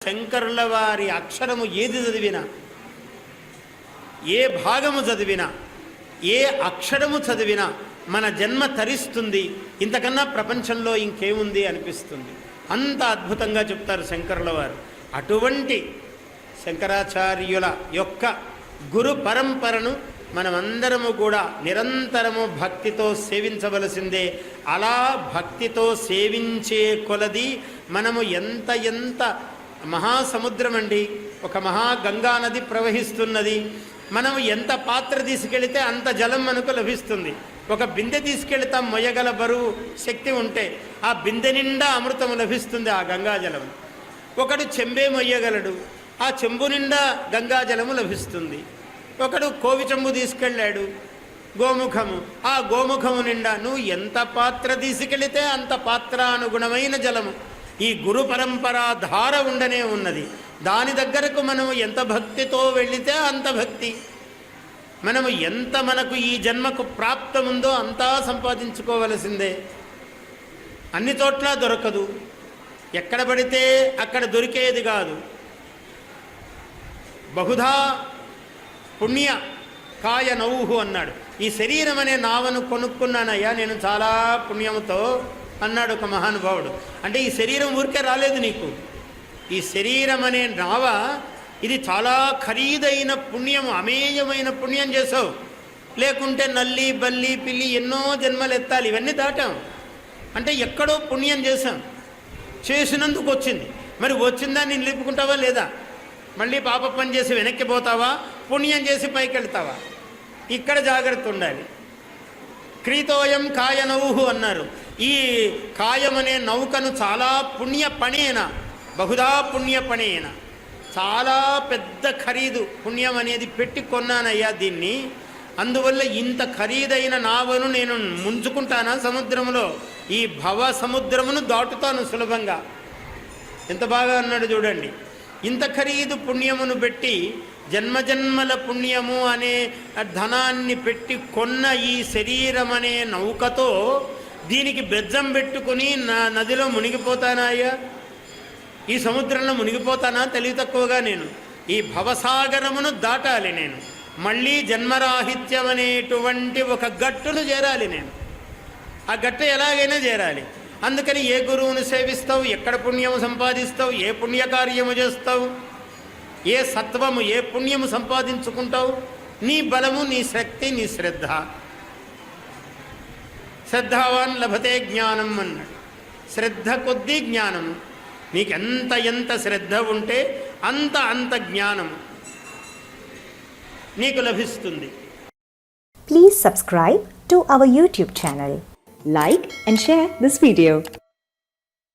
శంకరుల వారి అక్షరము ఏది చదివినా, ఏ భాగము చదివినా, ఏ అక్షరము చదివినా మన జన్మ తరిస్తుంది. ఇంతకన్నా ప్రపంచంలో ఇంకేముంది అనిపిస్తుంది. అంత అద్భుతంగా చెప్తారు శంకరుల వారు. అటువంటి శంకరాచార్యుల యొక్క గురు పరంపరను మనమందరము కూడా నిరంతరము భక్తితో సేవించవలసిందే. అలా భక్తితో సేవించే కొలది మనము ఎంత మహాసముద్రం అండి, ఒక మహాగంగా నది ప్రవహిస్తున్నది. మనము ఎంత పాత్ర తీసుకెళితే అంత జలం మనకు లభిస్తుంది. ఒక బిందె తీసుకెళ్తాం, మొయ్యగల బరువు శక్తి ఉంటే ఆ బిందె నిండా అమృతము లభిస్తుంది, ఆ గంగాజలం. ఒకడు చెంబే మొయ్యగలడు, ఆ చెంబు నిండా గంగాజలము లభిస్తుంది. ఒకడు కోవి చెంబు తీసుకెళ్ళాడు, గోముఖము, ఆ గోముఖము నిండా నువ్వు ఎంత పాత్ర తీసుకెళితే అంత పాత్రానుగుణమైన జలము. ఈ గురు పరంపరా ధార ఉండనే ఉన్నది. దాని దగ్గరకు మనము ఎంత భక్తితో వెళితే అంత భక్తి. మనము ఎంత మనకు ఈ జన్మకు ప్రాప్తముందో అంతా సంపాదించుకోవలసిందే. అన్ని చోట్ల దొరకదు, ఎక్కడ పడితే అక్కడ దొరికేది కాదు. బహుధా పుణ్య కాయ నౌహు అన్నాడు. ఈ శరీరం అనే నావను కొనుక్కున్నానయ్యా నేను చాలా పుణ్యముతో అన్నాడు ఒక మహానుభావుడు. అంటే ఈ శరీరం ఊరికే రాలేదు నీకు. ఈ శరీరం అనే నావ ఇది చాలా ఖరీదైన పుణ్యము, అమేయమైన పుణ్యం చేసావు. లేకుంటే నల్లి బల్లి పిల్లి ఎన్నో జన్మలు ఎత్తాలి, ఇవన్నీ దాటాం. అంటే ఎక్కడో పుణ్యం చేశాం, చేసినందుకు వచ్చింది. మరి వచ్చిందాన్ని నిలుపుకుంటావా లేదా? మళ్ళీ పాప పని చేసి వెనక్కి పోతావా, పుణ్యం చేసి పైకి వెళ్తావా? ఇక్కడ జాగ్రత్త ఉండాలి. క్రీతోయం కాయ నౌహు అన్నారు. ఈ కాయమనే నౌకను చాలా పుణ్య పణేన, బహుదా పుణ్య పణేన, చాలా పెద్ద ఖరీదు పుణ్యం అనేది పెట్టి కొన్నానయ్యా దీన్ని. అందువల్ల ఇంత ఖరీదైన నావను నేను ముంచుకుంటానా సముద్రంలో? ఈ భవ సముద్రమును దాటుతాను సులభంగా. ఎంత బాగా అన్నాడు చూడండి. ఇంత ఖరీదు పుణ్యమును పెట్టి, జన్మజన్మల పుణ్యము అనే ధనాన్ని పెట్టి కొన్న ఈ శరీరం అనే నౌకతో దీనికి బెజ్జం పెట్టుకుని నదిలో మునిగిపోతానా అయ్యా? ఈ సముద్రంలో మునిగిపోతానా తెలివి తక్కువగా? నేను ఈ భవసాగరమును దాటాలి. నేను మళ్ళీ జన్మరాహిత్యం అనేటువంటి ఒక గట్టును చేరాలి. నేను ఆ గట్టు ఎలాగైనా చేరాలి. అందుకని ఏ గురువును సేవిస్తావు, ఎక్కడ పుణ్యము సంపాదిస్తావు, ఏ పుణ్యకార్యము చేస్తావు, ఏ సత్వము ఏ పుణ్యము సంపాదించుకుంటావు? నీ బలము, నీ శక్తి, నీ శ్రద్ధ. శ్రద్ధావాన్ లభతే జ్ఞానం అన్నాడు. శ్రద్ధ కొద్దీ జ్ఞానము. నీకు ఎంత శ్రద్ధ ఉంటే అంత జ్ఞానం నీకు లభిస్తుంది. Please subscribe to our YouTube channel. Like and share this video.